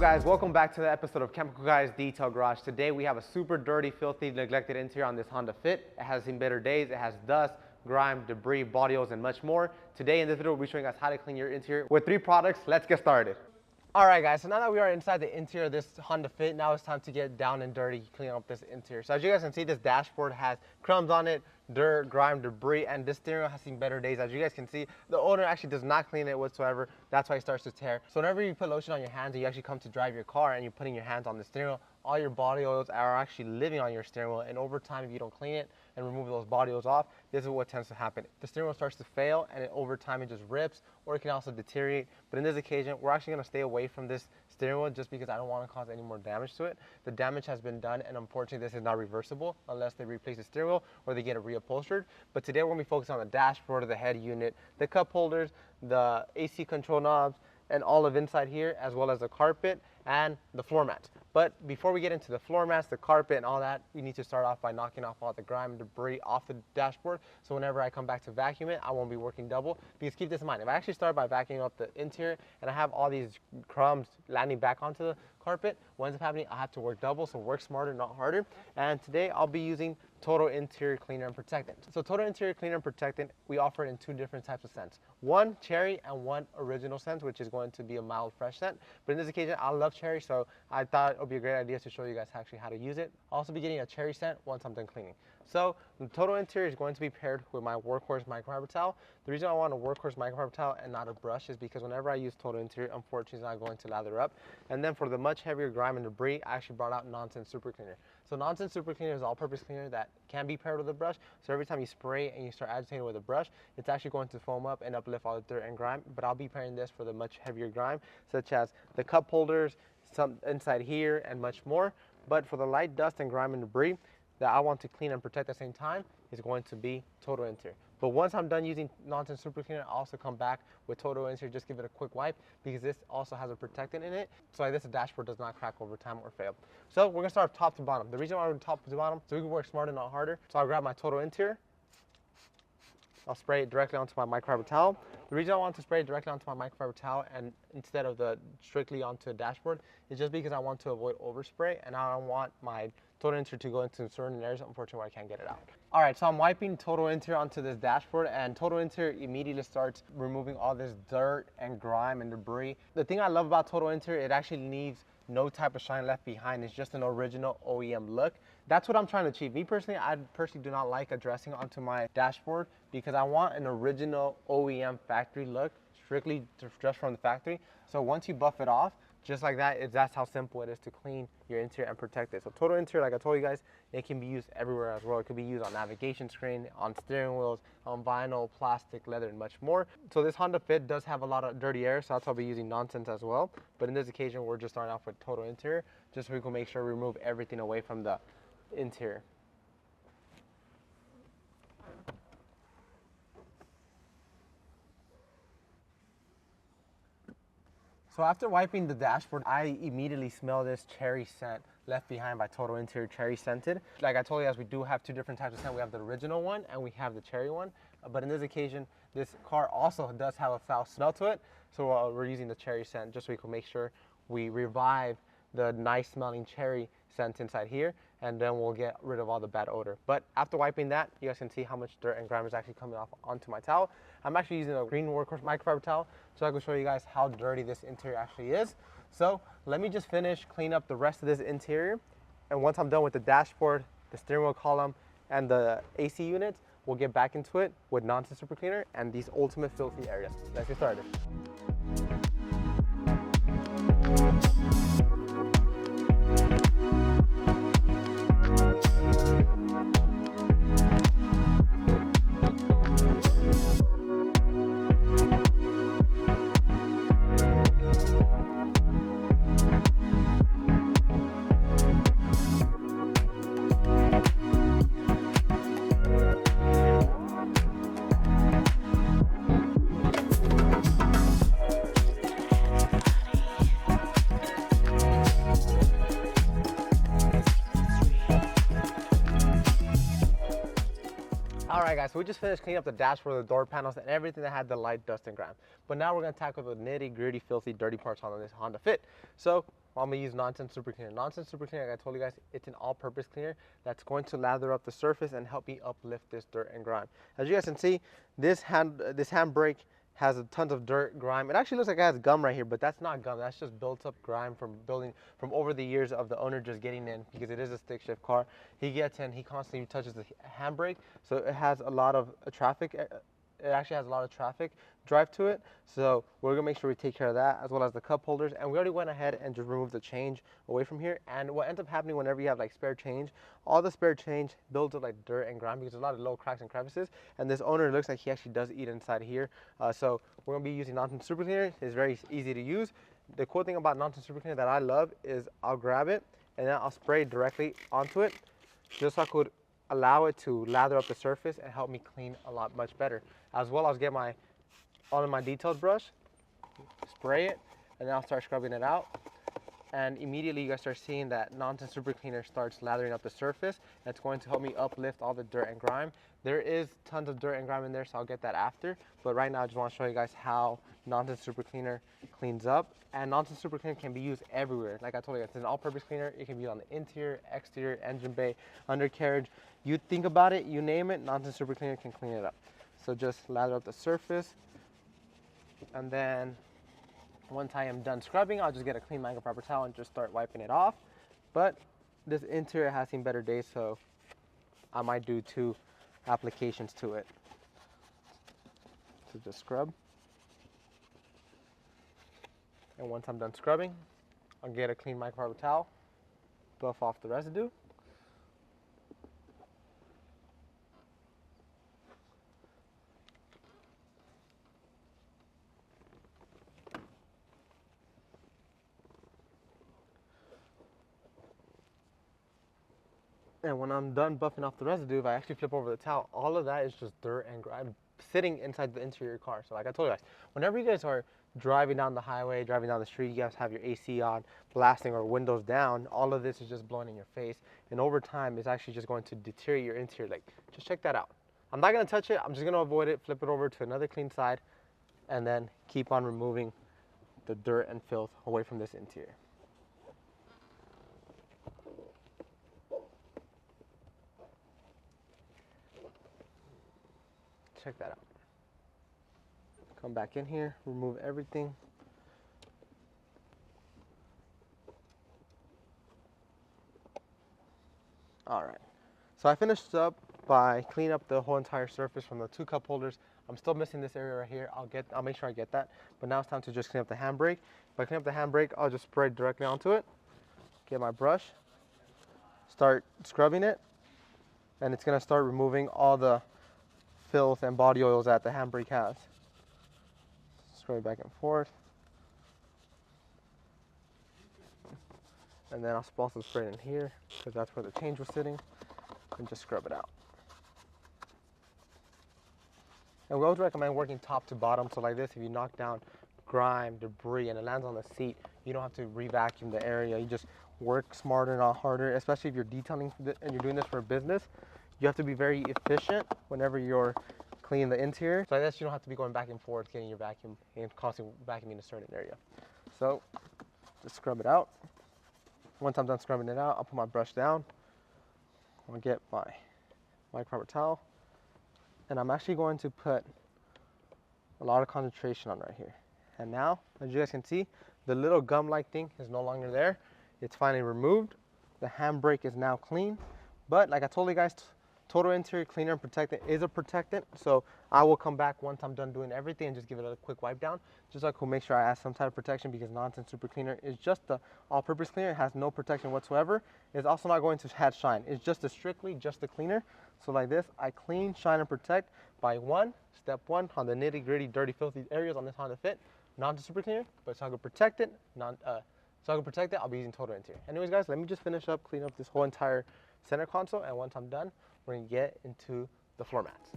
guys? Welcome back to the episode of Chemical Guys Detail Garage. Today we have a super dirty, filthy, neglected interior on this Honda Fit. It has seen better days. It has dust, grime, debris, body oils, and much more. Today in this video we'll be showing us how to clean your interior with 3 products. Let's get started. Alright guys, so now that we are inside the interior of this Honda Fit, now it's time to get down and dirty, clean up this interior. So as you guys can see, this dashboard has crumbs on it, dirt, grime, debris, and this steering wheel has seen better days. As you guys can see, the owner actually does not clean it whatsoever. That's why it starts to tear. So whenever you put lotion on your hands and you actually come to drive your car and you're putting your hands on the steering wheel, all your body oils are actually living on your steering wheel, and over time, if you don't clean it and remove those body oils off, this is what tends to happen. The steering wheel starts to fail, and over time it just rips, or it can also deteriorate. But in this occasion, we're actually going to stay away from this steering wheel just because I don't want to cause any more damage to it. The damage has been done, and unfortunately this is not reversible unless they replace the steering wheel or they get it reupholstered. But today we're going to be focusing on the dashboard, the head unit, the cup holders, the AC control knobs, and all of inside here, as well as the carpet and the floor mats. But before we get into the floor mats, the carpet, and all that, we need to start off by knocking off all the grime and debris off the dashboard. So whenever I come back to vacuum it, I won't be working double. Because keep this in mind, if I actually start by vacuuming up the interior and I have all these crumbs landing back onto the carpet, what ends up happening, I have to work double, so work smarter, not harder. And today I'll be using Total Interior Cleaner and Protectant. So Total Interior Cleaner and Protectant, we offer it in 2 different types of scents. One cherry and one original scent, which is going to be a mild fresh scent. But in this occasion, I love cherry, so I thought it would be a great idea to show you guys actually how to use it. I'll also be getting a cherry scent once I'm done cleaning. So the Total Interior is going to be paired with my Workhorse microfiber towel. The reason I want a Workhorse microfiber towel and not a brush is because whenever I use Total Interior, unfortunately it's not going to lather up. And then for the much heavier grime and debris, I actually brought out Nonsense Super Cleaner. So Nonsense Super Cleaner is an all-purpose cleaner that can be paired with a brush. So every time you spray and you start agitating with a brush, it's actually going to foam up and uplift all the dirt and grime. But I'll be pairing this for the much heavier grime, such as the cup holders, some inside here, and much more. But for the light dust and grime and debris that I want to clean and protect at the same time is going to be Total Interior. But once I'm done using Nonsense Super Cleaner, I'll also come back with Total Interior, just give it a quick wipe, because this also has a protectant in it, so like this, the dashboard does not crack over time or fail. So we're gonna start top to bottom. The reason why we're top to bottom, so we can work smarter, not harder. So I'll grab my Total Interior, I'll spray it directly onto my microfiber towel. The reason I want to spray it directly onto my microfiber towel and instead of the strictly onto the dashboard is just because I want to avoid overspray, and I don't want my Total Interior to go into certain areas, unfortunately, where I can't get it out. All right, so I'm wiping Total Interior onto this dashboard, and Total Interior immediately starts removing all this dirt and grime and debris. The thing I love about Total Interior, it actually leaves no type of shine left behind. It's just an original OEM look. That's what I'm trying to achieve. Me personally, I personally do not like addressing onto my dashboard because I want an original OEM factory look, strictly just from the factory. So once you buff it off, just like that, that's how simple it is to clean your interior and protect it. So Total Interior, like I told you guys, it can be used everywhere as well. It could be used on navigation screen, on steering wheels, on vinyl, plastic, leather, and much more. So this Honda Fit does have a lot of dirty air, so that's why I'll be using Nonsense as well. But in this occasion, we're just starting off with Total Interior, just so we can make sure we remove everything away from the interior. So after wiping the dashboard, I immediately smell this cherry scent left behind by Total Interior, cherry scented. Like I told you guys, we do have 2 different types of scent. We have the original one and we have the cherry one. But in this occasion, this car also does have a foul smell to it. So we're using the cherry scent just so we can make sure we revive the nice smelling cherry scent inside here, and then we'll get rid of all the bad odor. But after wiping that, you guys can see how much dirt and grime is actually coming off onto my towel. I'm actually using a green Workhorse microfiber towel so I can show you guys how dirty this interior actually is. So let me just finish clean up the rest of this interior, and once I'm done with the dashboard, the steering wheel column, and the AC units, we'll get back into it with Nonsense Super Cleaner and these ultimate filthy areas. Let's get started. Alright guys, so we just finished cleaning up the dashboard, the door panels, and everything that had the light, dust, and grime. But now we're going to tackle the nitty gritty, filthy, dirty parts on this Honda Fit. So I'm gonna use Nonsense Super Cleaner. Nonsense Super Cleaner, like I told you guys, it's an all-purpose cleaner that's going to lather up the surface and help me uplift this dirt and grime. As you guys can see, this handbrake has tons of dirt, grime. It actually looks like it has gum right here, but that's not gum. That's just built up grime from over the years of the owner just getting in, because it is a stick shift car. He gets in, he constantly touches the handbrake, so it has a lot of traffic. It actually has a lot of traffic drive to it, so we're gonna make sure we take care of that, as well as the cup holders. And we already went ahead and just removed the change away from here. And what ends up happening whenever you have like spare change, all the spare change builds up like dirt and grime, because there's a lot of low cracks and crevices. And this owner looks like he actually does eat inside here. So we're gonna be using Nonsense Super Cleaner. It's very easy to use. The cool thing about Nonsense Super Cleaner that I love is I'll grab it and then I'll spray directly onto it, just so I could allow it to lather up the surface and help me clean a lot much better. As well, I'll get onto my detailed brush, spray it, and then I'll start scrubbing it out. And immediately you guys start seeing that Nonsense Super Cleaner starts lathering up the surface. That's going to help me uplift all the dirt and grime. There is tons of dirt and grime in there, so I'll get that after. But right now I just want to show you guys how Nonsense Super Cleaner cleans up. And Nonsense Super Cleaner can be used everywhere. Like I told you, it's an all-purpose cleaner. It can be on the interior, exterior, engine bay, undercarriage. You think about it, you name it, Nonsense Super Cleaner can clean it up. So just lather up the surface, and then once I am done scrubbing, I'll just get a clean microfiber towel and just start wiping it off. But this interior has seen better days, so I might do 2 applications to it. So just scrub. And once I'm done scrubbing, I'll get a clean microfiber towel, buff off the residue. And when I'm done buffing off the residue, if I actually flip over the towel, all of that is just dirt and grime sitting inside the interior of your car. So like I told you guys, whenever you guys are driving down the highway, driving down the street, you guys have your AC on, blasting, or windows down, all of this is just blowing in your face. And over time, it's actually just going to deteriorate your interior. Like, just check that out. I'm not gonna touch it, I'm just gonna avoid it, flip it over to another clean side, and then keep on removing the dirt and filth away from this interior. Check that out. Come back in here, remove everything. All right, so I finished up by cleaning up the whole entire surface from the 2 cup holders. I'm still missing this area right here. I'll make sure I get that. But now it's time to just clean up the handbrake. If I clean up the handbrake, I'll just spray directly onto it. Get my brush, start scrubbing it, and it's gonna start removing all the filth and body oils that the handbrake has. Scrub it back and forth. And then I'll also spray it in here, because that's where the change was sitting, and just scrub it out. And we always recommend working top to bottom. So like this, if you knock down grime, debris, and it lands on the seat, you don't have to re-vacuum the area. You just work smarter, not harder, especially if you're detailing and you're doing this for a business. You have to be very efficient whenever you're cleaning the interior. So I guess you don't have to be going back and forth getting your vacuum and constantly vacuuming a certain area. So just scrub it out. Once I'm done scrubbing it out, I'll put my brush down. I'll get my microfiber towel, and I'm actually going to put a lot of concentration on right here. And now, as you guys can see, the little gum-like thing is no longer there. It's finally removed. The handbrake is now clean. But like I told you guys, Total Interior Cleaner and Protectant is a protectant. So I will come back once I'm done doing everything and just give it a quick wipe down, just so I can make sure I add some type of protection, because Nonsense Super Cleaner is just the all-purpose cleaner. It has no protection whatsoever. It's also not going to add shine. It's just strictly just a cleaner. So like this, I clean, shine, and protect by step one on the nitty-gritty, dirty, filthy areas on this Honda Fit. Nonsense Super Cleaner, but so I can protect it. I'll be using Total Interior. Anyways, guys, let me just finish up cleaning up this whole entire center console, and once I'm done, we're gonna get into the floor mats.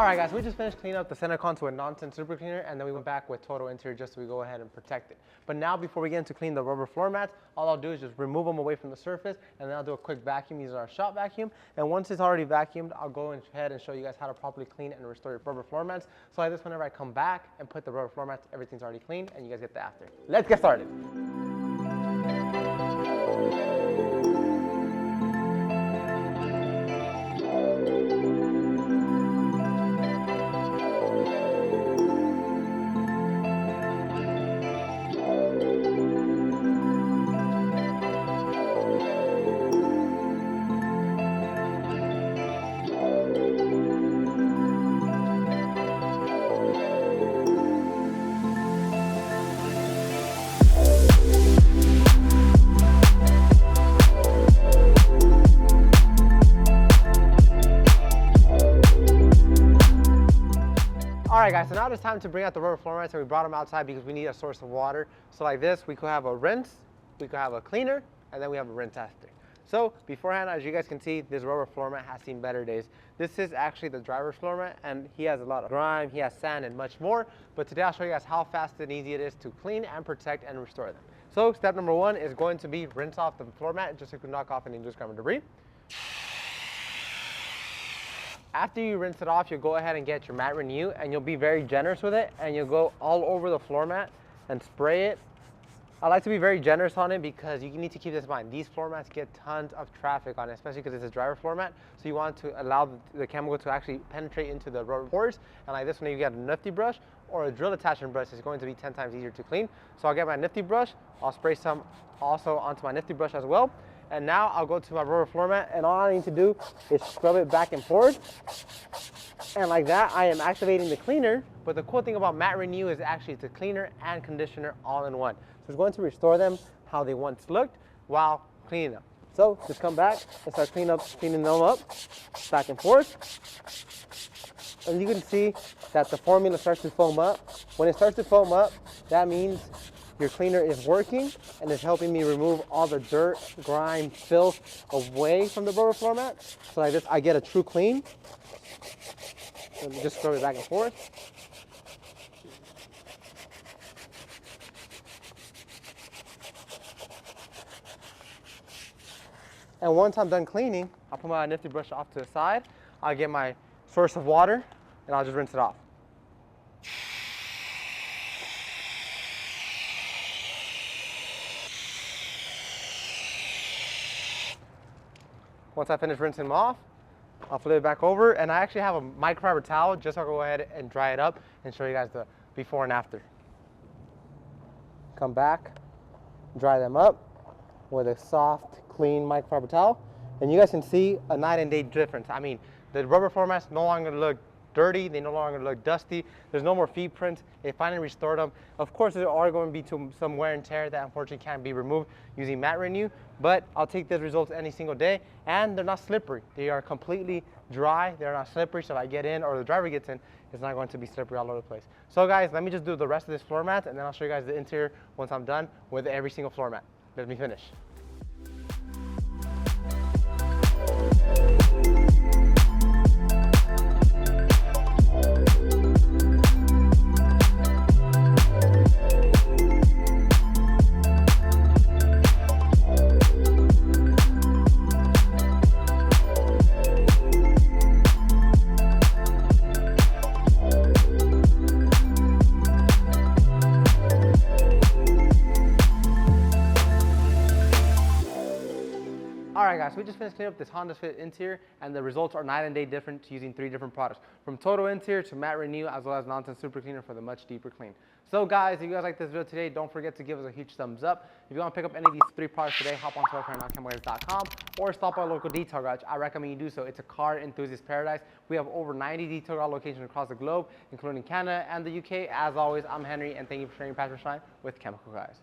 All right, guys, we just finished cleaning up the center console with nonsense super cleaner, and then we went back with total interior just so we go ahead and protect it. But now, before we get into cleaning the rubber floor mats, all I'll do is just remove them away from the surface, and then I'll do a quick vacuum using our shop vacuum. And once it's already vacuumed, I'll go ahead and show you guys how to properly clean and restore your rubber floor mats. So like this, whenever I come back and put the rubber floor mats, everything's already clean, and you guys get the after. Let's get started. Alright guys, so now it's time to bring out the rubber floor mats, and we brought them outside because we need a source of water. So like this, we could have a rinse, we could have a cleaner, and then we have a rinse after. So beforehand, as you guys can see, this rubber floor mat has seen better days. This is actually the driver's floor mat, and he has a lot of grime, he has sand and much more. But today I'll show you guys how fast and easy it is to clean and protect and restore them. So step number one is going to be rinse off the floor mat just so you can knock off any loose grime and debris. After you rinse it off, you'll go ahead and get your mat renew, and you'll be very generous with it, and you'll go all over the floor mat and spray it. I like to be very generous on it because you need to keep this in mind. These floor mats get tons of traffic on it, especially because it's a driver floor mat. So you want to allow the chemical to actually penetrate into the rubber pores. And like this one, you get a nifty brush or a drill attachment brush, it's going to be 10 times easier to clean. So I'll get my nifty brush. I'll spray some also onto my nifty brush as well. And now I'll go to my rubber floor mat, and all I need to do is scrub it back and forth. And like that, I am activating the cleaner. But the cool thing about Mat Renew is actually it's a cleaner and conditioner all in one. So it's going to restore them how they once looked while cleaning them. So just come back and start cleaning them up, back and forth. And you can see that the formula starts to foam up. When it starts to foam up, that means your cleaner is working and is helping me remove all the dirt, grime, filth away from the rubber floor mat. So like this, I get a true clean. And just scrub it back and forth. And once I'm done cleaning, I'll put my nifty brush off to the side. I'll get my source of water, and I'll just rinse it off. Once I finish rinsing them off, I'll flip it back over, and I actually have a microfiber towel just so I'll go ahead and dry it up and show you guys the before and after. Come back, dry them up with a soft, clean microfiber towel, and you guys can see a night and day difference. I mean, the rubber floor mats no longer look dirty, they no longer look dusty, there's no more feet prints, it finally restored them. Of course, there are going to be some wear and tear that unfortunately can't be removed using Mat Renew, but I'll take these results any single day, and they're not slippery. They are completely dry, they're not slippery, so if I get in or the driver gets in, it's not going to be slippery all over the place. So guys, let me just do the rest of this floor mat, and then I'll show you guys the interior once I'm done with every single floor mat. Let me finish. Alright guys, so we just finished cleaning up this Honda Fit interior, and the results are night and day different using 3 different products. From Total Interior to Mat Renew, as well as Nonsense Super Cleaner for the much deeper clean. So guys, if you guys like this video today, don't forget to give us a huge thumbs up. If you want to pick up any of these 3 products today, hop on to our website, chemicalguys.com, or stop by a local detail garage. I recommend you do so. It's a car enthusiast paradise. We have over 90 detail garage locations across the globe, including Canada and the UK. As always, I'm Henry, and thank you for sharing your passion shine with Chemical Guys.